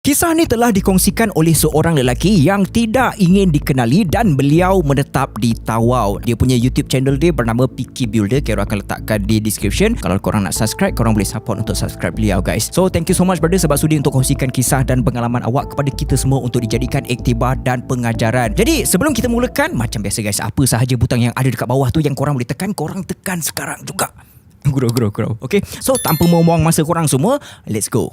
Kisah ni telah dikongsikan oleh seorang lelaki yang tidak ingin dikenali dan beliau menetap di Tawau. Dia punya YouTube channel dia bernama Picky Builder. Kira akan letakkan di description. Kalau korang nak subscribe, korang boleh support untuk subscribe beliau, guys. So thank you so much brother sebab sudi untuk kongsikan kisah dan pengalaman awak kepada kita semua untuk dijadikan iktibar dan pengajaran. Jadi sebelum kita mulakan, macam biasa guys, apa sahaja butang yang ada dekat bawah tu yang korang boleh tekan, korang tekan sekarang juga. Grow. Okay, so tanpa membuang masa korang semua, let's go.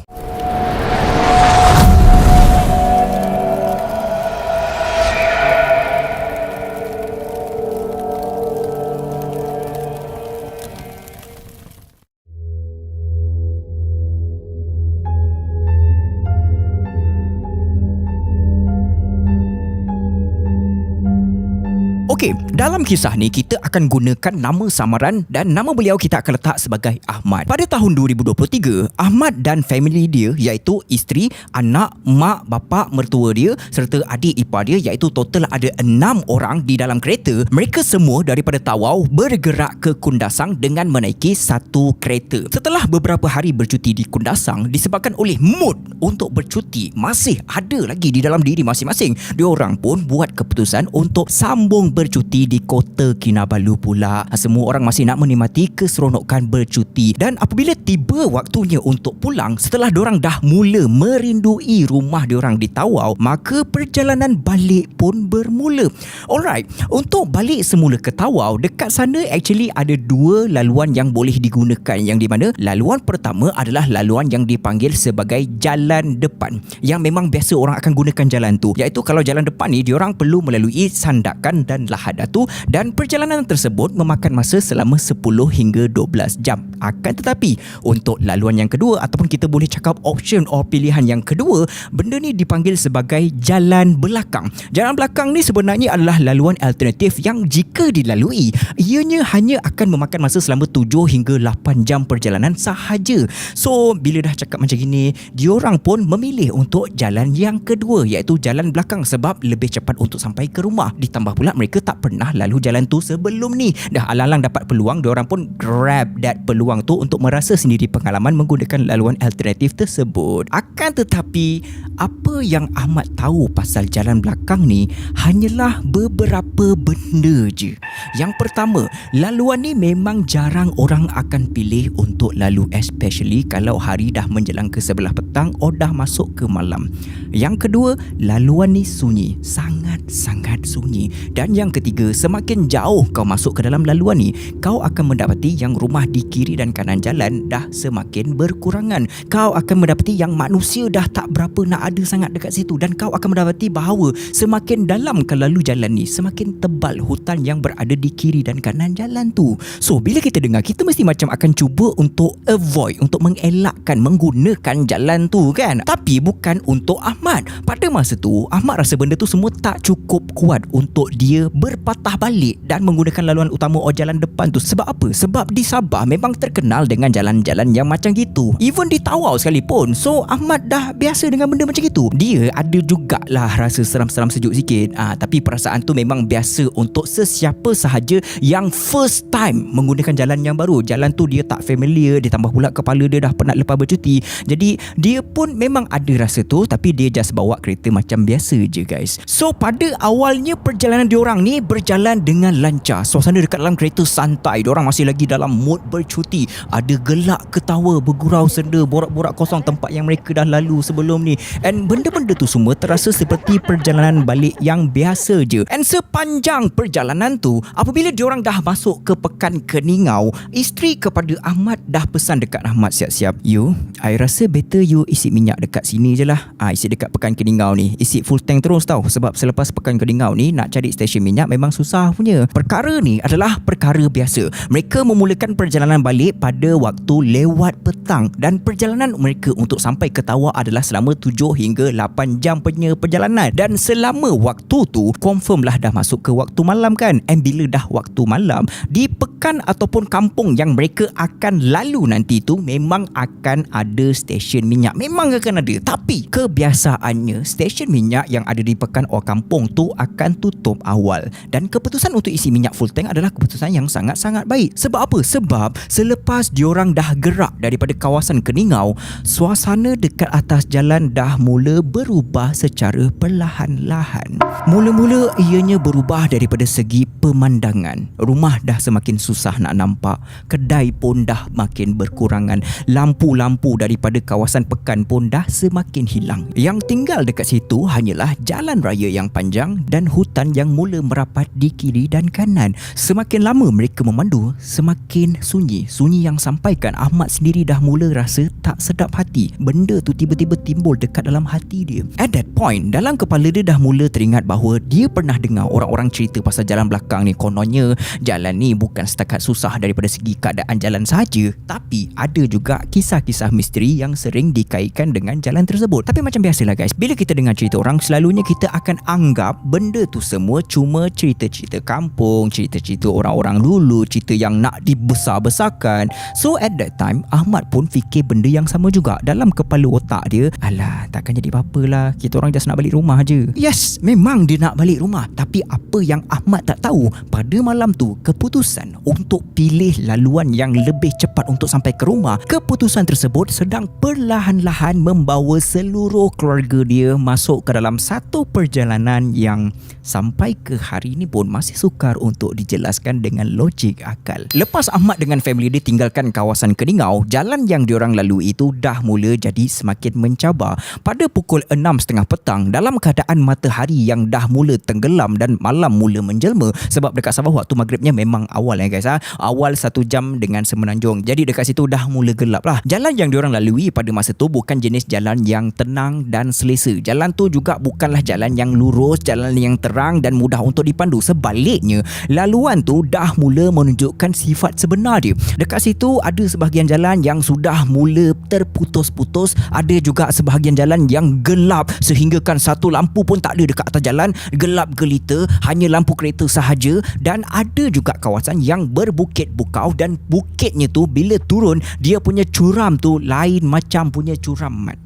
Okey, dalam kisah ni kita akan gunakan nama samaran dan nama beliau kita akan letak sebagai Ahmad. Pada tahun 2023, Ahmad dan family dia iaitu isteri, anak, mak, bapa, mertua dia serta adik ipar dia iaitu total ada 6 orang di dalam kereta. Mereka semua daripada Tawau bergerak ke Kundasang dengan menaiki satu kereta. Setelah beberapa hari bercuti di Kundasang disebabkan oleh mood untuk bercuti masih ada lagi di dalam diri masing-masing, diorang pun buat keputusan untuk sambung bercuti di Kota Kinabalu pula. Semua orang masih nak menikmati keseronokan bercuti. Dan apabila tiba waktunya untuk pulang, setelah diorang dah mula merindui rumah diorang di Tawau, maka perjalanan balik pun bermula. Alright, untuk balik semula ke Tawau, dekat sana actually ada dua laluan yang boleh digunakan, yang di mana laluan pertama adalah laluan yang dipanggil sebagai jalan depan, yang memang biasa orang akan gunakan jalan tu, iaitu kalau jalan depan ni diorang perlu melalui sandakan dan lahadatu, dan perjalanan tersebut memakan masa selama 10 hingga 12 jam. Akan tetapi untuk laluan yang kedua, ataupun kita boleh cakap option atau pilihan yang kedua, benda ni dipanggil sebagai jalan belakang. Jalan belakang ni sebenarnya adalah laluan alternatif yang jika dilalui, ianya hanya akan memakan masa selama 7 hingga 8 jam perjalanan sahaja. So bila dah cakap macam gini, diorang pun memilih untuk jalan yang kedua, iaitu jalan belakang, sebab lebih cepat untuk sampai ke rumah. Ditambah pula mereka tak pernah lalu jalan tu sebelum ni. Dah alang-alang dapat peluang, diorang pun grab that peluang tu untuk merasa sendiri pengalaman menggunakan laluan alternatif tersebut. Akan tetapi, apa yang Ahmad tahu pasal jalan belakang ni hanyalah beberapa benda je. Yang pertama, laluan ni memang jarang orang akan pilih untuk lalu, especially kalau hari dah menjelang ke sebelah petang atau dah masuk ke malam. Yang kedua, laluan ni sunyi, sangat-sangat sunyi. Dan yang ketiga, semakin jauh kau masuk ke dalam laluan ni, kau akan mendapati yang rumah di kiri dan kanan jalan dah semakin berkurangan. Kau akan mendapati yang manusia dah tak berapa nak ada sangat dekat situ, dan kau akan mendapati bahawa semakin dalam kau lalu jalan ni, semakin tebal hutan yang berada di kiri dan kanan jalan tu. So bila kita dengar, kita mesti macam akan cuba untuk avoid, untuk mengelakkan menggunakan jalan tu kan. Tapi bukan untuk Ahmad. Pada masa tu Ahmad rasa benda tu semua tak cukup kuat untuk dia berpatah balik dan menggunakan laluan utama atau jalan depan tu. Sebab apa? Sebab di Sabah memang terkenal dengan jalan-jalan yang macam gitu, even di Tawau sekalipun. So Ahmad dah biasa dengan benda macam gitu. Dia ada jugalah rasa seram-seram sejuk sikit, tapi perasaan tu memang biasa untuk sesiapa sahaja yang first time menggunakan jalan yang baru. Jalan tu dia tak familiar, ditambah pula kepala dia dah penat lepas bercuti. Jadi dia pun memang ada rasa tu, tapi dia just bawa kereta macam biasa je guys. So pada awalnya perjalanan diorang ni berjalan dengan lancar. Suasana dekat dalam kereta santai, diorang masih lagi dalam mood bercuti. Ada gelak ketawa, bergurau senda, borak-borak kosong tempat yang mereka dah lalu sebelum ni. And benda-benda tu semua terasa seperti perjalanan balik yang biasa je. And sepanjang perjalanan tu, apabila diorang dah masuk ke Pekan Keningau, isteri kepada Ahmad dah pesan dekat Ahmad, siap-siap, you, I rasa better you isi minyak dekat sini je lah. Isi dekat Pekan Keningau ni, isi full tank terus tau. Sebab selepas Pekan Keningau ni nak cari stesen minyak memang susah punya. Perkara ni adalah perkara biasa. Mereka memulakan perjalanan balik pada waktu lewat petang, dan perjalanan mereka untuk sampai ke Tawau adalah selama 7 hingga 8 jam punya perjalanan. Dan selama waktu tu confirm lah dah masuk ke waktu malam kan. And bila dah waktu malam, di pekan ataupun kampung yang mereka akan lalu nanti tu memang akan ada stesen minyak. Memang akan ada. Tapi kebiasaannya stesen minyak yang ada di pekan or kampung tong tu akan tutup awal. Dan keputusan untuk isi minyak full tank adalah keputusan yang sangat-sangat baik. Sebab apa? Sebab selepas diorang dah gerak daripada kawasan Keningau, suasana dekat atas jalan dah mula berubah secara perlahan-lahan. Mula-mula ianya berubah daripada segi pemandangan. Rumah dah semakin susah nak nampak, kedai pun dah makin berkurangan, lampu-lampu daripada kawasan pekan pun dah semakin hilang. Yang tinggal dekat situ hanyalah jalan raya yang panjang dan hutan yang mula merapat di kiri dan kanan. Semakin lama mereka memandu, semakin sunyi. Sunyi yang sampaikan Ahmad sendiri dah mula rasa tak sedap hati. Benda tu tiba-tiba timbul dekat dalam hati dia. At that point, dalam kepala dia dah mula teringat bahawa dia pernah dengar orang-orang cerita pasal jalan belakang ni. Kononnya jalan ni bukan setakat susah daripada segi keadaan jalan sahaja, tapi ada juga kisah-kisah misteri yang sering dikaitkan dengan jalan tersebut. Tapi macam biasalah guys, bila kita dengar cerita orang, selalunya kita akan anggap benda tu semua cuma cerita-cerita kampung, cerita-cerita orang-orang dulu, cerita yang nak dibesar-besarkan. So at that time, Ahmad pun fikir benda yang sama juga. Dalam kepala otak dia, alah, takkan jadi apa-apa lah, kita orang just nak balik rumah je. Yes, memang dia nak balik rumah. Tapi apa yang Ahmad tak tahu, pada malam tu keputusan untuk pilih laluan yang lebih cepat untuk sampai ke rumah, keputusan tersebut sedang perlahan-lahan membawa seluruh keluarga dia masuk ke dalam satu perjalanan yang sampai ke hari ini pun masih sukar untuk dijelaskan dengan logik akal. Lepas Ahmad dengan family dia tinggalkan kawasan Keningau, jalan yang diorang lalui itu dah mula jadi semakin mencabar. Pada pukul 6.30 petang, dalam keadaan matahari yang dah mula tenggelam dan malam mula menjelma, sebab dekat Sabah waktu maghribnya memang awal guys, awal 1 jam dengan semenanjung. Jadi dekat situ dah mula gelap lah. Jalan yang diorang lalui pada masa tu bukan jenis jalan yang tenang dan selesa. Jalan tu juga bukanlah jalan yang lurus, jalan yang terang dan mudah untuk dipandu. Sebaliknya, laluan tu dah mula menunjukkan sifat sebenar dia. Dekat situ ada sebahagian jalan yang sudah mula terputus-putus, ada juga sebahagian jalan yang gelap sehinggakan satu lampu pun tak ada dekat atas jalan, gelap gelita, hanya lampu kereta sahaja. Dan ada juga kawasan yang berbukit bukau, dan bukitnya tu bila turun dia punya curam tu lain macam punya curam mat.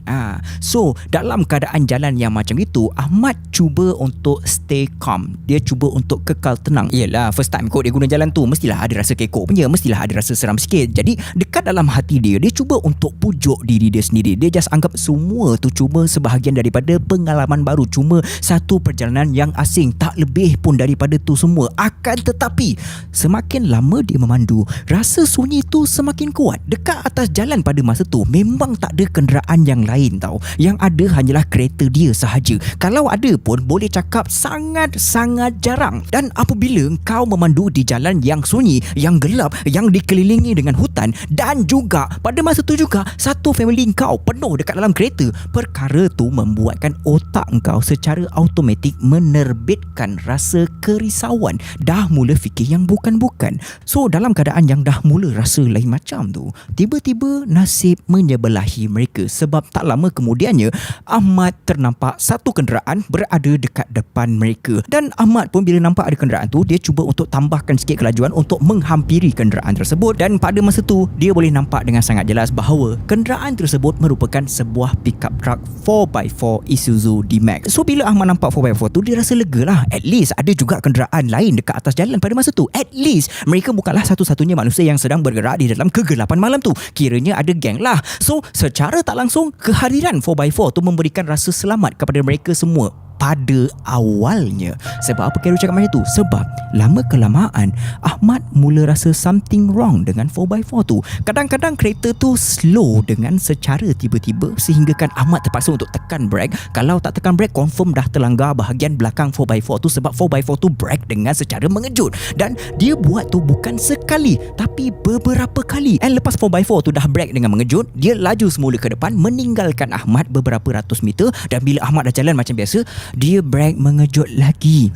So dalam keadaan jalan yang macam itu, Ahmad cuba untuk stay calm. Dia cuba untuk kekal tenang. Yelah, first time kot dia guna jalan tu, mestilah ada rasa kekok punya, mestilah ada rasa seram sikit. Jadi dekat dalam hati dia cuba untuk pujuk diri dia sendiri. Dia just anggap semua tu cuma sebahagian daripada pengalaman baru, cuma satu perjalanan yang asing, tak lebih pun daripada tu semua. Akan tetapi semakin lama dia memandu, rasa sunyi tu semakin kuat. Dekat atas jalan pada masa tu memang tak ada kenderaan yang lain tau. Yang ada hanyalah kereta dia sahaja. Kalau ada pun boleh cakap sangat-sangat jarang. Dan apabila kau memandu di jalan yang sunyi, yang gelap, yang dikelilingi dengan hutan, dan juga pada masa tu juga satu family kau penuh dekat dalam kereta, perkara tu membuatkan otak kau secara automatik menerbitkan rasa kerisauan. Dah mula fikir yang bukan-bukan. So dalam keadaan yang dah mula rasa lain macam tu, tiba-tiba nasib menyebelahi mereka. Sebab tak lama kemudiannya Ahmad ternampak satu kenderaan berada dekat depan mereka. Dan Ahmad pun bila nampak ada kenderaan tu, dia cuba untuk tambahkan sikit kelajuan untuk menghampiri kenderaan tersebut. Dan pada masa tu dia boleh nampak dengan sangat jelas bahawa kenderaan tersebut merupakan sebuah pickup truck 4x4 Isuzu D-Max. So bila Ahmad nampak 4x4 tu, dia rasa lega lah. At least ada juga kenderaan lain dekat atas jalan pada masa tu. At least mereka bukanlah satu-satunya manusia yang sedang bergerak di dalam kegelapan malam tu. Kiranya ada geng lah. So secara tak langsung, kehadiran 4x4 tu memberikan rasa selamat kepada mereka semua pada awalnya. Sebab apa Khairul cakap macam tu? Sebab lama kelamaan Ahmad mula rasa something wrong dengan 4x4 tu. Kadang-kadang kereta tu slow dengan secara tiba-tiba sehinggakan Ahmad terpaksa untuk tekan brake. Kalau tak tekan brake, confirm dah terlanggar bahagian belakang 4x4 tu. Sebab 4x4 tu brake dengan secara mengejut. Dan dia buat tu bukan sekali, tapi beberapa kali. And lepas 4x4 tu dah brake dengan mengejut, dia laju semula ke depan meninggalkan Ahmad beberapa ratus meter. Dan bila Ahmad dah jalan macam biasa, dia brake mengejut lagi.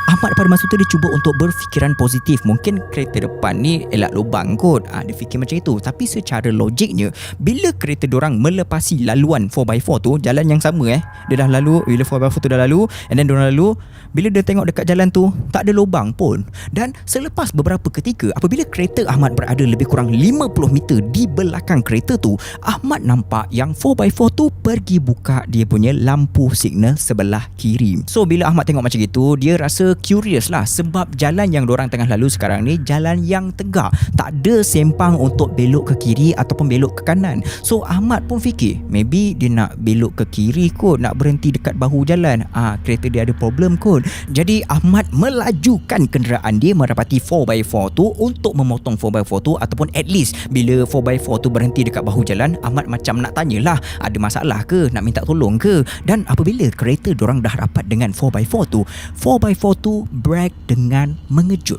Ahmad pada masa tu dia cuba untuk berfikiran positif. Mungkin kereta depan ni elak lubang kot. Dia fikir macam itu. Tapi secara logiknya, bila kereta dorang melepasi laluan 4x4 tu, jalan yang sama dia dah lalu, bila 4x4 tu dah lalu, and then dorang lalu, bila dia tengok dekat jalan tu, tak ada lubang pun. Dan selepas beberapa ketika, apabila kereta Ahmad berada lebih kurang 50 meter di belakang kereta tu, Ahmad nampak yang 4x4 tu pergi buka dia punya lampu signal sebelah kiri. So bila Ahmad tengok macam itu, dia rasa curious lah, sebab jalan yang dorang tengah lalu sekarang ni jalan yang tegak, tak ada sempang untuk belok ke kiri ataupun belok ke kanan. So Ahmad pun fikir, maybe dia nak belok ke kiri kot, nak berhenti dekat bahu jalan. Kereta dia ada problem kot. Jadi Ahmad melajukan kenderaan dia merapati 4x4 tu untuk memotong 4x4 tu, ataupun at least bila 4x4 tu berhenti dekat bahu jalan, Ahmad macam nak tanyalah ada masalah ke, nak minta tolong ke. Dan apabila kereta dorang dah rapat dengan 4x4 tu, 4x4 tu brake dengan mengejut.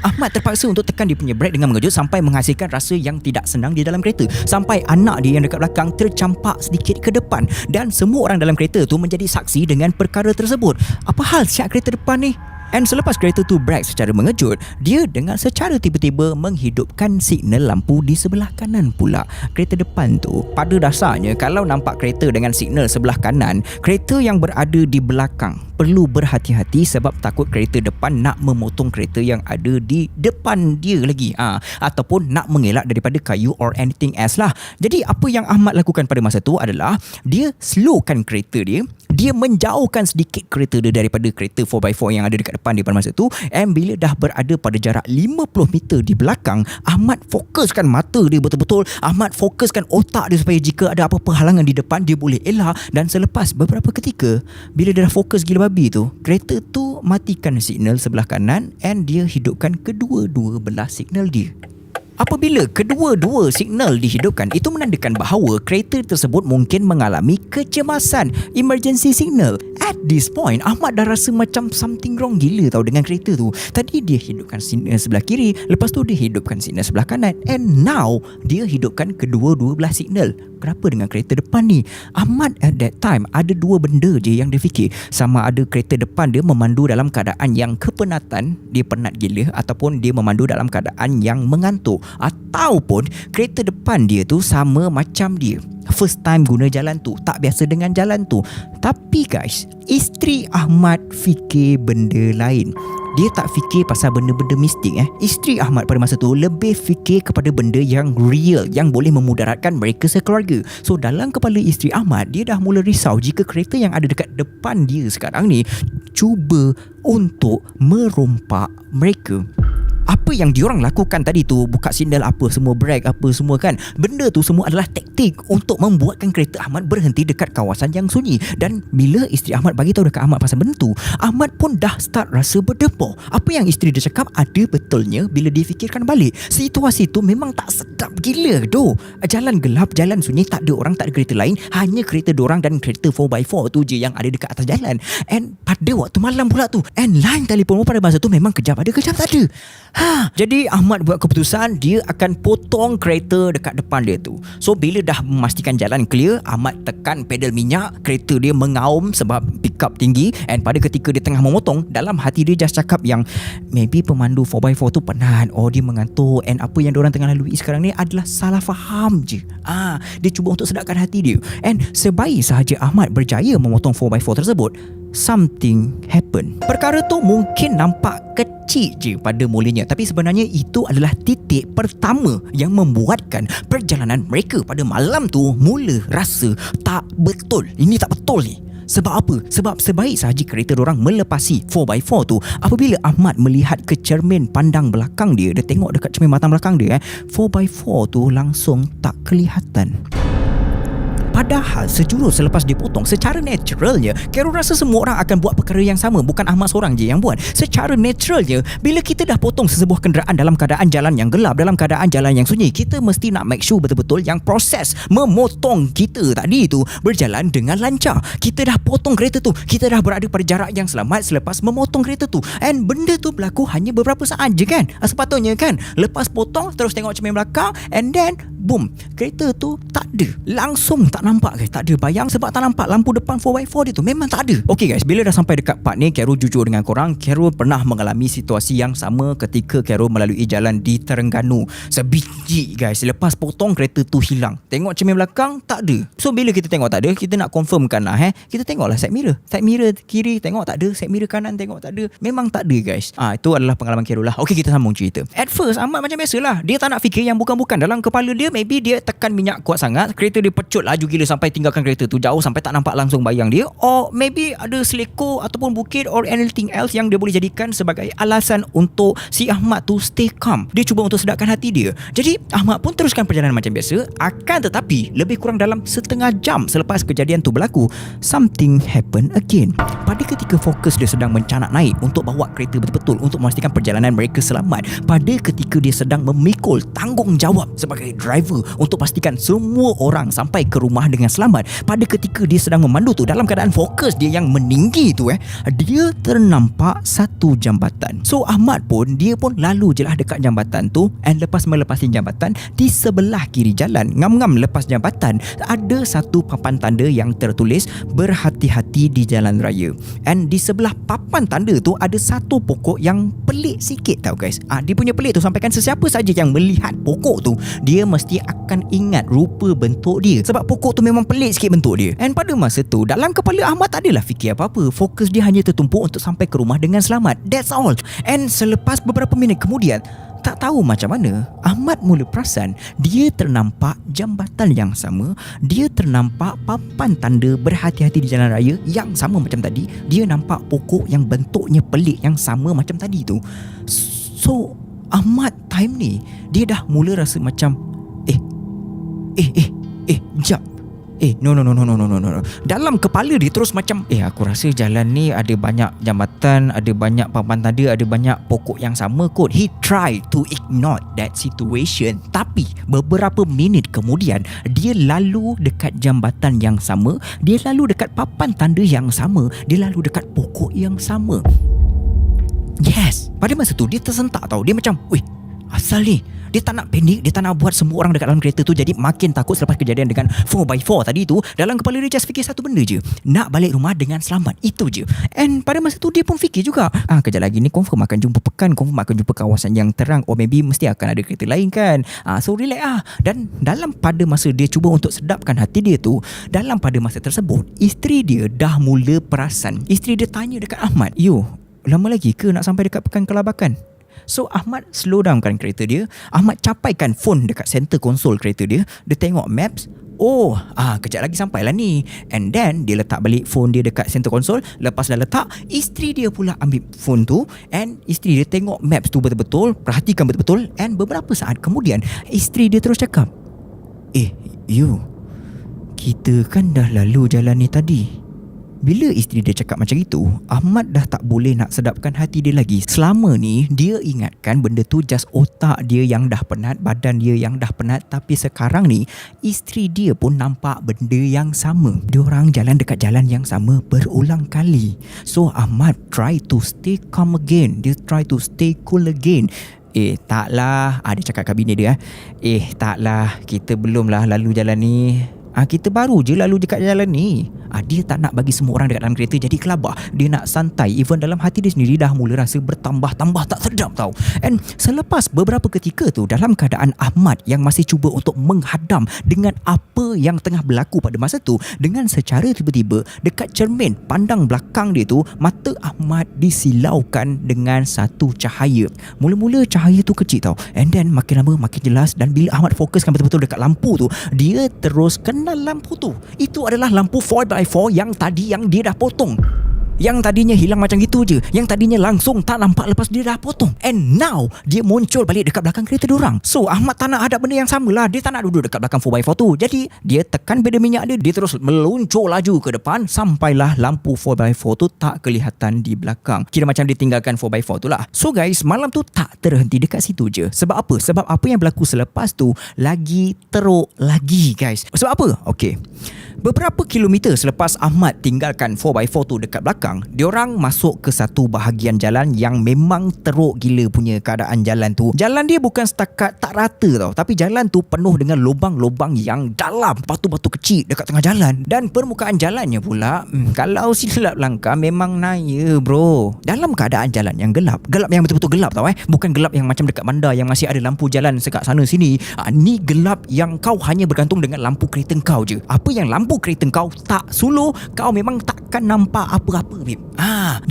Ahmad terpaksa untuk tekan dia punya brake dengan mengejut sampai menghasilkan rasa yang tidak senang di dalam kereta, sampai anak dia yang dekat belakang tercampak sedikit ke depan, dan semua orang dalam kereta tu menjadi saksi dengan perkara tersebut. Apa hal siap kereta depan ni? And selepas kereta tu brake secara mengejut, dia dengan secara tiba-tiba menghidupkan signal lampu di sebelah kanan pula. Kereta depan tu, pada dasarnya kalau nampak kereta dengan signal sebelah kanan, kereta yang berada di belakang perlu berhati-hati sebab takut kereta depan nak memotong kereta yang ada di depan dia lagi, ataupun nak mengelak daripada kayu or anything else lah. Jadi apa yang Ahmad lakukan pada masa tu adalah dia slowkan kereta dia, dia menjauhkan sedikit kereta dia daripada kereta 4x4 yang ada dekat depan dia pada masa tu. And bila dah berada pada jarak 50 meter di belakang, Ahmad fokuskan mata dia betul-betul, Ahmad fokuskan otak dia supaya jika ada apa-apa halangan di depan, dia boleh elak. Dan selepas beberapa ketika, bila dia dah fokus gila babi tu, kereta tu matikan signal sebelah kanan and dia hidupkan kedua-dua belah signal dia. Apabila kedua-dua signal dihidupkan, itu menandakan bahawa kereta tersebut mungkin mengalami kecemasan, emergency signal. At this point, Ahmad dah rasa macam something wrong gila tau dengan kereta tu. Tadi dia hidupkan signal sebelah kiri, lepas tu dia hidupkan signal sebelah kanan, and now dia hidupkan kedua-dua belah signal. Kenapa dengan kereta depan ni? Ahmad at that time ada dua benda je yang dia fikir. Sama ada kereta depan dia memandu dalam keadaan yang kepenatan, dia penat gila, ataupun dia memandu dalam keadaan yang mengantuk, ataupun kereta depan dia tu sama macam dia, first time guna jalan tu, tak biasa dengan jalan tu. Tapi guys, isteri Ahmad fikir benda lain. Dia tak fikir pasal benda-benda mistik. Isteri Ahmad pada masa tu lebih fikir kepada benda yang real, yang boleh memudaratkan mereka sekeluarga. So dalam kepala isteri Ahmad, dia dah mula risau jika kereta yang ada dekat depan dia sekarang ni cuba untuk merompak mereka. Apa yang diorang lakukan tadi tu, buka signal apa semua, brake apa semua kan, benda tu semua adalah taktik untuk membuatkan kereta Ahmad berhenti dekat kawasan yang sunyi. Dan bila isteri Ahmad bagi tahu dekat Ahmad pasal benda tu, Ahmad pun dah start rasa berdepor. Apa yang isteri dia cakap ada betulnya. Bila difikirkan balik, situasi tu memang tak sedap gila doh. Jalan gelap, jalan sunyi, tak ada orang, tak ada kereta lain, hanya kereta dorang dan kereta 4x4 tu je yang ada dekat atas jalan. And pada waktu malam pula tu, and line telefon pada masa tu memang kejap ada, kejap tak ada. Jadi Ahmad buat keputusan dia akan potong kereta dekat depan dia tu. So bila dah memastikan jalan clear, Ahmad tekan pedal minyak, kereta dia mengaum sebab pick up tinggi. And pada ketika dia tengah memotong, dalam hati dia just cakap yang maybe pemandu 4x4 tu penat, dia mengantuk, and apa yang diorang tengah lalui sekarang ni adalah salah faham je. Dia cuba untuk sedapkan hati dia. And sebaik sahaja Ahmad berjaya memotong 4x4 tersebut, something happen. Perkara tu mungkin nampak kecil je pada mulanya, tapi sebenarnya itu adalah titik pertama yang membuatkan perjalanan mereka pada malam tu mula rasa tak betul. Ini tak betul ni. Sebab apa? Sebab sebaik sahaja kereta dorang melepasi 4x4 tu, apabila Ahmad melihat ke cermin pandang belakang dia, dia tengok dekat cermin matang belakang dia, 4x4 tu langsung tak kelihatan. Padahal sejurus selepas dipotong, secara naturalnya Carol rasa semua orang akan buat perkara yang sama, bukan Ahmad seorang je yang buat. Secara naturalnya, bila kita dah potong sesebuah kenderaan dalam keadaan jalan yang gelap, dalam keadaan jalan yang sunyi, kita mesti nak make sure betul-betul yang proses memotong kita tadi tu berjalan dengan lancar. Kita dah potong kereta tu, kita dah berada pada jarak yang selamat selepas memotong kereta tu, and benda tu berlaku hanya beberapa saat je kan. Sepatutnya kan, lepas potong terus tengok cermin belakang, and then boom, kereta tu tak ada. Langsung tak nampak guys. Tak ada bayang sebab tak nampak lampu depan 4x4 dia tu. Memang tak ada. Okay guys, bila dah sampai dekat part ni, Carol jujur dengan korang, Carol pernah mengalami situasi yang sama ketika Carol melalui jalan di Terengganu. Sebiji guys, lepas potong kereta tu hilang. Tengok cermin belakang tak ada. So bila kita tengok tak ada, kita nak confirmkan lah kita tengoklah side mirror. Side mirror kiri tengok tak ada, side mirror kanan tengok tak ada. Memang tak ada guys. Itu adalah pengalaman Carol lah. Okay, kita sambung cerita. At first Ahmad macam biasalah, dia tak nak fikir yang bukan-bukan. Dalam kepala dia maybe dia tekan minyak kuat sangat, kereta dia pecut laju gila sampai tinggalkan kereta tu jauh sampai tak nampak langsung bayang dia, or maybe ada seleko ataupun bukit or anything else yang dia boleh jadikan sebagai alasan untuk si Ahmad tu stay calm. Dia cuba untuk sedarkan hati dia. Jadi Ahmad pun teruskan perjalanan macam biasa. Akan tetapi lebih kurang dalam setengah jam selepas kejadian tu berlaku, something happen again. Pada ketika fokus dia sedang mencanak naik untuk bawa kereta betul-betul untuk memastikan perjalanan mereka selamat, pada ketika dia sedang memikul tanggungjawab sebagai driver untuk pastikan semua orang sampai ke rumah dengan selamat, pada ketika dia sedang memandu tu dalam keadaan fokus dia yang meninggi tu dia ternampak satu jambatan. So Ahmad pun lalu je lah dekat jambatan tu, and lepas melepasi jambatan, di sebelah kiri jalan ngam-ngam lepas jambatan ada satu papan tanda yang tertulis berhati-hati di jalan raya. And di sebelah papan tanda tu ada satu pokok yang pelik sikit tau guys. Dia punya pelik tu sampaikan sesiapa saja yang melihat pokok tu, dia mesti akan ingat rupa bentuk dia. Sebab pokok tu memang pelik sikit bentuk dia. And pada masa tu dalam kepala Ahmad tak adalah fikir apa-apa. Fokus dia hanya tertumpuk untuk sampai ke rumah dengan selamat. That's all. And selepas beberapa minit kemudian, tak tahu macam mana, Ahmad mula perasan dia ternampak jambatan yang sama, dia ternampak papan tanda berhati-hati di jalan raya yang sama macam tadi, dia nampak pokok yang bentuknya pelik yang sama macam tadi tu. So Ahmad time ni dia dah mula rasa macam jap. No. Dalam kepala dia terus macam aku rasa jalan ni ada banyak jambatan, ada banyak papan tanda, ada banyak pokok yang sama kot. He tried to ignore that situation. Tapi beberapa minit kemudian, dia lalu dekat jambatan yang sama, dia lalu dekat papan tanda yang sama, dia lalu dekat pokok yang sama. Yes. Pada masa tu dia tersentak tau. Dia macam asal ni. Dia tak nak panik, dia tak nak buat semua orang dekat dalam kereta tu jadi makin takut selepas kejadian dengan 4x4 tadi tu. Dalam kepala dia just fikir satu benda je, nak balik rumah dengan selamat. Itu je. And pada masa tu dia pun fikir juga, kejap lagi ni confirm akan jumpa pekan, confirm akan jumpa kawasan yang terang, or maybe mesti akan ada kereta lain kan. So relax Dan dalam pada masa dia cuba untuk sedapkan hati dia tu, dalam pada masa tersebut, isteri dia dah mula perasan. Isteri dia tanya dekat Ahmad, lama lagi ke nak sampai dekat Pekan Kelabakan? So Ahmad slow downkan kereta dia. Ahmad capaikan phone dekat center konsol kereta dia. Dia tengok maps. Kejap lagi sampailah ni. And then dia letak balik phone dia dekat center konsol. Lepas dah letak, isteri dia pula ambil phone tu, and isteri dia tengok maps tu betul-betul, perhatikan betul-betul. And beberapa saat kemudian, isteri dia terus cakap, kita kan dah lalu jalan ni tadi. Bila isteri dia cakap macam itu, Ahmad dah tak boleh nak sedapkan hati dia lagi. Selama ni dia ingatkan benda tu just otak dia yang dah penat, badan dia yang dah penat. Tapi sekarang ni isteri dia pun nampak benda yang sama. Diorang jalan dekat jalan yang sama berulang kali. So Ahmad try to stay calm again. Dia try to stay cool again. Taklah, dia cakap kat bini dia, taklah, kita belumlah lalu jalan ni. Kita baru je lalu dekat jalan ni. Dia tak nak bagi semua orang dekat dalam kereta jadi kelabah. Dia nak santai. Even dalam hati dia sendiri dah mula rasa bertambah-tambah tak sedap tau. And selepas beberapa ketika tu, dalam keadaan Ahmad yang masih cuba untuk menghadam dengan apa yang tengah berlaku pada masa tu, dengan secara tiba-tiba dekat cermin pandang belakang dia tu, mata Ahmad disilaukan dengan satu cahaya. Mula-mula cahaya tu kecil tau, and then makin lama makin jelas. Dan bila Ahmad fokuskan betul-betul dekat lampu tu, dia terus kenal lampu tu. Itu adalah lampu 4x4 yang tadi yang dia dah potong. Yang tadinya hilang macam gitu je, yang tadinya langsung tak nampak lepas dia dah potong. And now dia muncul balik dekat belakang kereta diorang. So Ahmad tak nak hadap benda yang sama lah. Dia tak nak duduk dekat belakang 4x4 tu. Jadi dia tekan pedal minyak dia. Dia terus meluncur laju ke depan, sampailah lampu 4x4 tu tak kelihatan di belakang. Kira macam dia tinggalkan 4x4 tu lah. So guys, malam tu tak terhenti dekat situ je. Sebab apa? Sebab apa yang berlaku selepas tu lagi teruk lagi guys. Sebab apa? Okay, Beberapa kilometer selepas Ahmad tinggalkan 4x4 tu dekat belakang, diorang masuk ke satu bahagian jalan yang memang teruk gila punya keadaan jalan tu. Jalan dia bukan setakat tak rata tau, tapi jalan tu penuh dengan lubang-lubang yang dalam, batu-batu kecil dekat tengah jalan. Dan permukaan jalannya pula, kalau silap langkah memang naya bro. Dalam keadaan jalan yang gelap, gelap yang betul-betul gelap tau bukan gelap yang macam dekat bandar yang masih ada lampu jalan sekat sana sini. Ni gelap yang kau hanya bergantung dengan lampu kereta kau je. Apa yang lampu kereta kau tak suluh, kau memang takkan nampak apa-apa babe.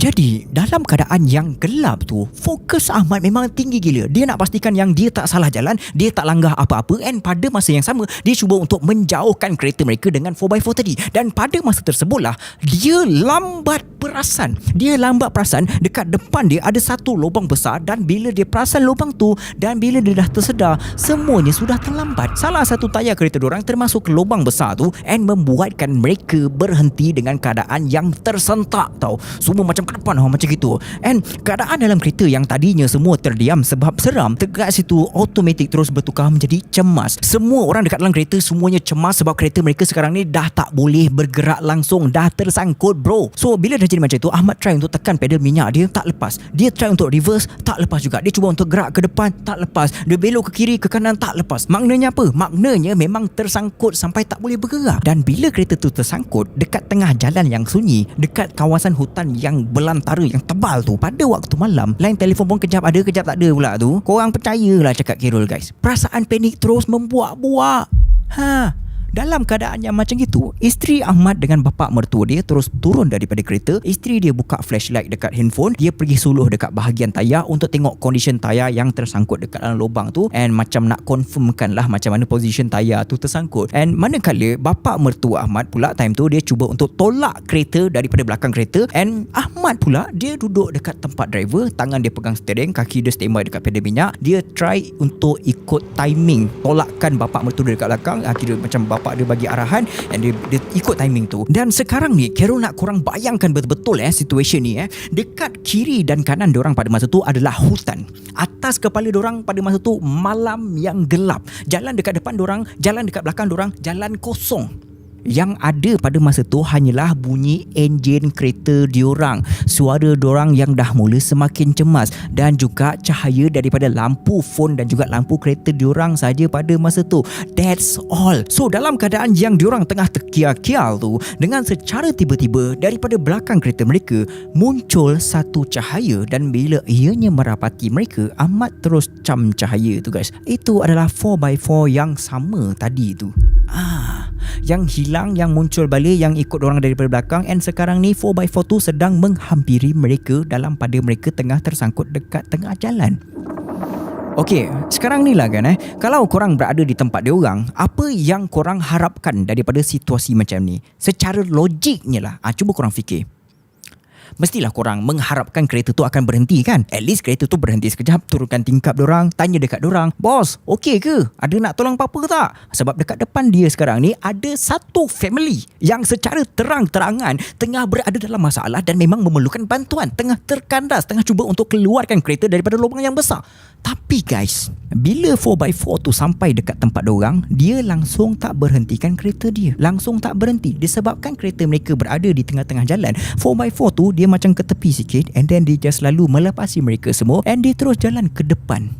Jadi dalam keadaan yang gelap tu, fokus Ahmad memang tinggi gila. Dia nak pastikan yang dia tak salah jalan, dia tak langgar apa-apa, and pada masa yang sama dia cuba untuk menjauhkan kereta mereka dengan 4x4 tadi. Dan pada masa tersebutlah dia lambat perasan. Dia lambat perasan dekat depan dia ada satu lubang besar, dan bila dia perasan lubang tu dan bila dia dah tersedar, semuanya sudah terlambat. Salah satu tayar kereta diorang termasuk ke lubang besar tu and membuatkan mereka berhenti dengan keadaan yang tersentak tau. Semua macam ke depan macam gitu. And keadaan dalam kereta yang tadinya semua terdiam sebab seram, dekat situ automatik terus bertukar menjadi cemas. Semua orang dekat dalam kereta semuanya cemas sebab kereta mereka sekarang ni dah tak boleh bergerak langsung, dah tersangkut bro. So bila dah jadi macam itu, Ahmad try untuk tekan pedal minyak dia, tak lepas. Dia try untuk reverse, tak lepas juga. Dia cuba untuk gerak ke depan, tak lepas. Dia belok ke kiri, ke kanan, tak lepas. Maknanya apa? Maknanya memang tersangkut sampai tak boleh bergerak. Dan bila kereta tu tersangkut dekat tengah jalan yang sunyi, dekat kawasan hutan yang belantara yang tebal tu, pada waktu malam, line telefon pun kejap ada kejap tak ada pula tu. Korang percayalah cakap Kirul guys, perasaan panik terus membuak-buak. Dalam keadaan yang macam itu, isteri Ahmad dengan bapa mertua dia terus turun daripada kereta. Isteri dia buka flashlight dekat handphone. Dia pergi suluh dekat bahagian tayar untuk tengok condition tayar yang tersangkut dekat dalam lubang tu, and macam nak confirmkan lah macam mana position tayar tu tersangkut. And manakala bapa mertua Ahmad pula time tu dia cuba untuk tolak kereta daripada belakang kereta, and Ahmad pula dia duduk dekat tempat driver, tangan dia pegang steering, kaki dia standby dekat pedal minyak. Dia try untuk ikut timing tolakkan bapa mertua dia dekat belakang. Kira macam bapa dia bagi arahan and dia ikut timing tu. Dan sekarang ni Carol nak korang bayangkan betul-betul situasi ni dekat kiri dan kanan diorang pada masa tu adalah hutan. Atas kepala diorang pada masa tu malam yang gelap. Jalan dekat depan diorang, jalan dekat belakang diorang, jalan kosong. Yang ada pada masa tu hanyalah bunyi enjin kereta diorang, suara diorang yang dah mula semakin cemas, dan juga cahaya daripada lampu phone dan juga lampu kereta diorang saja pada masa tu. That's all. So dalam keadaan yang diorang tengah terkial-kial tu, dengan secara tiba-tiba daripada belakang kereta mereka muncul satu cahaya, dan bila ianya merapati mereka, Ahmad terus cam cahaya tu guys. Itu adalah 4x4 yang sama tadi tu. Yang hilang, yang muncul balik, yang ikut orang daripada belakang, and sekarang ni 4x4 tu sedang menghampiri mereka dalam pada mereka tengah tersangkut dekat tengah jalan. Okey, sekarang ni lah kan kalau korang berada di tempat dia orang, apa yang korang harapkan daripada situasi macam ni? Secara logiknya lah, cuba korang fikir. Mestilah korang mengharapkan kereta tu akan berhenti kan? At least kereta tu berhenti sekejap, turunkan tingkap dorang, tanya dekat dorang, bos, okey ke? Ada nak tolong apa-apa ke tak? Sebab dekat depan dia sekarang ni ada satu family yang secara terang-terangan tengah berada dalam masalah dan memang memerlukan bantuan, tengah terkandas, tengah cuba untuk keluarkan kereta daripada lubang yang besar. Tapi guys, bila 4x4 tu sampai dekat tempat dorang, dia langsung tak berhentikan kereta dia. Langsung tak berhenti. Disebabkan kereta mereka berada di tengah-tengah jalan, 4x4 tu dia macam ke tepi sikit, and then dia just lalu melepasi mereka semua, and dia terus jalan ke depan.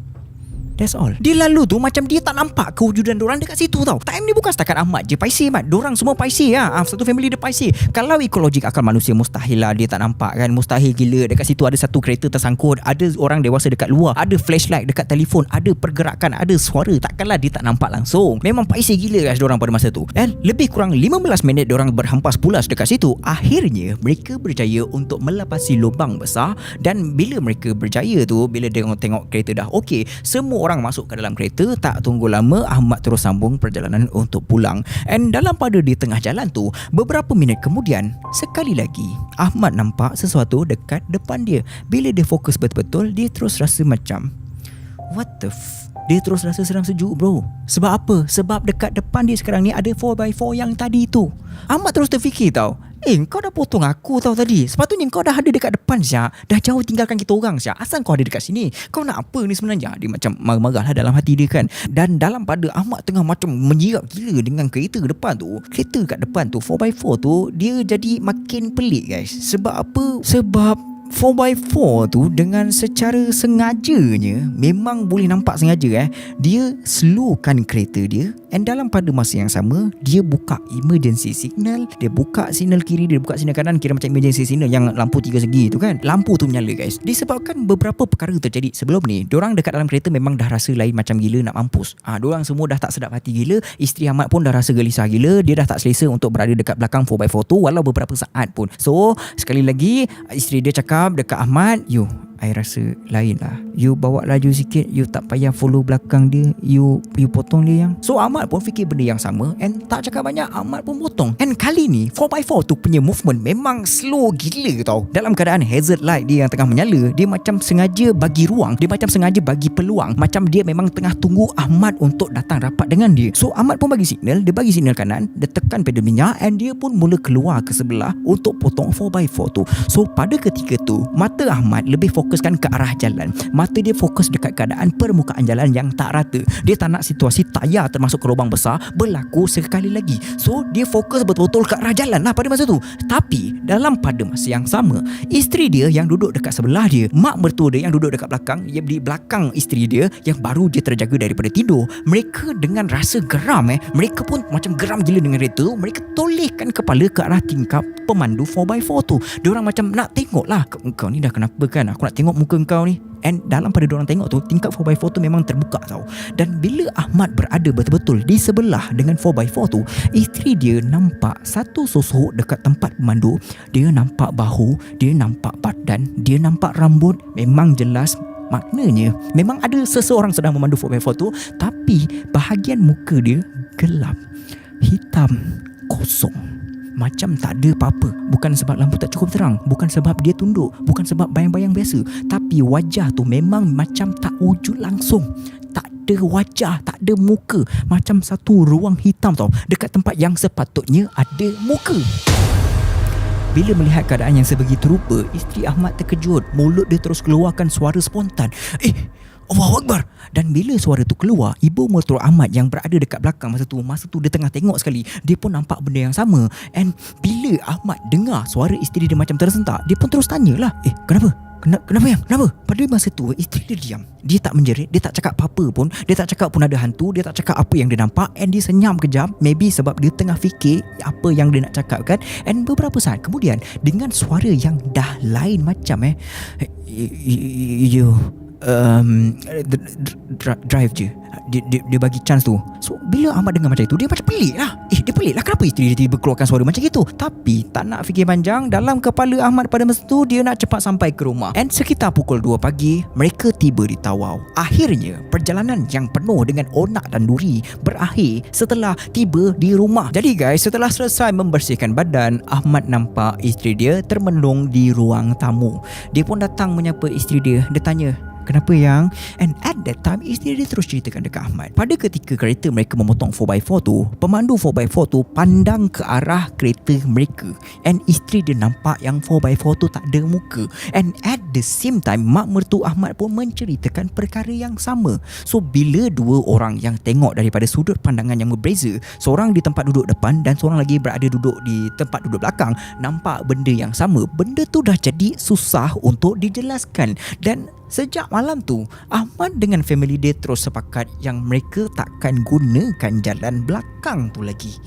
That's all. Dia lalu tu macam dia tak nampak kewujudan diorang dekat situ tau. Time ni bukan setakat Ahmad je paisi Mat. Diorang semua paisi lah. Satu family dia paisi. Kalau ikut logik akal manusia, mustahil lah dia tak nampak kan. Mustahil gila. Dekat situ ada satu kereta tersangkut, ada orang dewasa dekat luar, ada flashlight dekat telefon, ada pergerakan, ada suara. Takkanlah dia tak nampak langsung. Memang paisi gila guys diorang pada masa tu. And lebih kurang 15 minit diorang berhampas pulas dekat situ. Akhirnya mereka berjaya untuk melepasi lubang besar. Dan bila mereka berjaya tu, bila dia tengok kereta dah okey, semua orang masuk ke dalam kereta. Tak tunggu lama, Ahmad terus sambung perjalanan untuk pulang. And dalam pada di tengah jalan tu, beberapa minit kemudian, sekali lagi Ahmad nampak sesuatu dekat depan dia. Bila dia fokus betul-betul, dia terus rasa macam what the dia terus rasa seram sejuk bro. Sebab apa? Sebab dekat depan dia sekarang ni ada 4x4 yang tadi tu. Ahmad terus terfikir tau, Kau dah potong aku tau tadi. Sepatutnya kau dah ada dekat depan Syak. Dah jauh tinggalkan kita orang Syak. Asal kau ada dekat sini? Kau nak apa ni sebenarnya? Dia macam marah-marah lah dalam hati dia kan. Dan dalam pada Ahmad tengah macam menjerak gila dengan kereta depan tu. Kereta kat depan tu 4x4 tu, dia jadi makin pelik guys. Sebab apa? Sebab 4x4 tu dengan secara sengajanya, memang boleh nampak sengaja dia slowkan kereta dia, and dalam pada masa yang sama dia buka emergency signal. Dia buka signal kiri, dia buka signal kanan, kira macam emergency signal yang lampu 3 segi tu kan. Lampu tu menyala guys. Disebabkan beberapa perkara terjadi sebelum ni. Diorang dekat dalam kereta memang dah rasa lain macam gila nak mampus. Diorang semua dah tak sedap hati gila. Isteri Ahmad pun dah rasa gelisah gila. Dia dah tak selesa untuk berada dekat belakang 4x4 tu walau beberapa saat pun. So sekali lagi isteri dia cakap dekat Ahmad, "You, I rasa lain lah. You bawa laju sikit. You tak payah follow belakang dia. You potong dia yang." So Ahmad pun fikir benda yang sama, and tak cakap banyak, Ahmad pun potong. And kali ni 4x4 tu punya movement memang slow gila tau. Dalam keadaan hazard light dia yang tengah menyala, dia macam sengaja bagi ruang, dia macam sengaja bagi peluang, macam dia memang tengah tunggu Ahmad untuk datang rapat dengan dia. So Ahmad pun bagi signal. Dia bagi signal kanan, dia tekan pedal minyak, and dia pun mula keluar ke sebelah untuk potong 4x4 tu. So pada ketika tu mata Ahmad lebih fokuskan ke arah jalan. Mata dia fokus dekat keadaan permukaan jalan yang tak rata. Dia tak nak situasi tayar termasuk ke lubang besar berlaku sekali lagi. So dia fokus betul-betul ke arah jalan lah pada masa tu. Tapi dalam pada masa yang sama, isteri dia yang duduk dekat sebelah dia, mak mertua dia yang duduk dekat belakang, di belakang isteri dia yang baru je terjaga daripada tidur, mereka dengan rasa geram mereka pun macam geram gila dengan kereta tu. Mereka tolehkan kepala ke arah tingkap pemandu 4x4 tu. Diorang macam nak tengok lah, kau ni dah kenapa kan? Aku nak tengok muka kau ni. And dalam pada diorang tengok tu, tingkap 4x4 tu memang terbuka tau. Dan bila Ahmad berada betul-betul di sebelah dengan 4x4 tu, isteri dia nampak satu sosok dekat tempat pemandu. Dia nampak bahu, dia nampak badan, dia nampak rambut. Memang jelas, maknanya memang ada seseorang sedang memandu 4x4 tu. Tapi bahagian muka dia gelap, hitam, kosong, macam tak ada apa-apa. Bukan sebab lampu tak cukup terang, bukan sebab dia tunduk, bukan sebab bayang-bayang biasa, tapi wajah tu memang macam tak wujud langsung. Tak ada wajah, tak ada muka. Macam satu ruang hitam tau, dekat tempat yang sepatutnya ada muka. Bila melihat keadaan yang sebegitu rupa, isteri Ahmad terkejut. Mulut dia terus keluarkan suara spontan. Allahu Akbar. Dan bila suara tu keluar, ibu mertua Ahmad yang berada dekat belakang masa tu dia tengah tengok sekali. Dia pun nampak benda yang sama. And bila Ahmad dengar suara isteri dia macam tersentak, dia pun terus tanyalah, kenapa? Kenapa yang? Kenapa? Pada masa tu isteri dia diam. Dia tak menjerit, dia tak cakap apa-apa pun. Dia tak cakap pun ada hantu, dia tak cakap apa yang dia nampak. And dia senyap kejap, maybe sebab dia tengah fikir apa yang dia nak cakap kan. And beberapa saat kemudian, dengan suara yang dah lain macam drive je. Dia bagi chance tu. So bila Ahmad dengar macam itu, dia macam pelik lah. Dia pelik lah, kenapa isteri dia tiba keluarkan suara macam itu. Tapi tak nak fikir panjang, dalam kepala Ahmad pada masa tu, dia nak cepat sampai ke rumah. And sekitar pukul 2 pagi, mereka tiba di Tawau. Akhirnya perjalanan yang penuh dengan onak dan duri berakhir setelah tiba di rumah. Jadi guys, setelah selesai membersihkan badan, Ahmad nampak isteri dia termenung di ruang tamu. Dia pun datang menyapa isteri dia. Dia tanya, kenapa yang? And at that time, isteri dia terus ceritakan dekat Ahmad. Pada ketika kereta mereka memotong 4x4 tu, pemandu 4x4 tu pandang ke arah kereta mereka. And isteri dia nampak yang 4x4 tu tak ada muka. And at the same time, mak mertua Ahmad pun menceritakan perkara yang sama. So bila dua orang yang tengok daripada sudut pandangan yang berbeza, seorang di tempat duduk depan dan seorang lagi berada duduk di tempat duduk belakang, nampak benda yang sama, benda tu dah jadi susah untuk dijelaskan. Dan sejak malam tu, Ahmad dengan family dia terus sepakat yang mereka takkan gunakan jalan belakang tu lagi.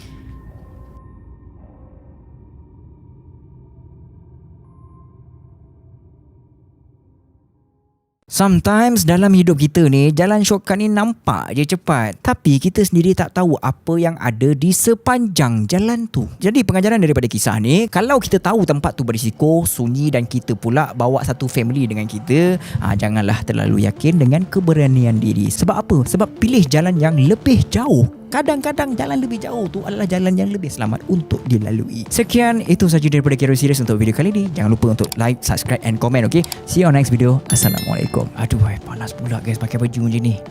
Sometimes dalam hidup kita ni, jalan shortcut ni nampak je cepat, tapi kita sendiri tak tahu apa yang ada di sepanjang jalan tu. Jadi pengajaran daripada kisah ni, kalau kita tahu tempat tu berisiko, sunyi dan kita pula bawa satu family dengan kita, janganlah terlalu yakin dengan keberanian diri. Sebab apa? Sebab pilih jalan yang lebih jauh. Kadang-kadang jalan lebih jauh tu adalah jalan yang lebih selamat untuk dilalui. Sekian, itu sahaja daripada Kero Series untuk video kali ni. Jangan lupa untuk like, subscribe and comment, okay? See you on next video. Assalamualaikum. Aduh, panas pula guys pakai baju macam ni.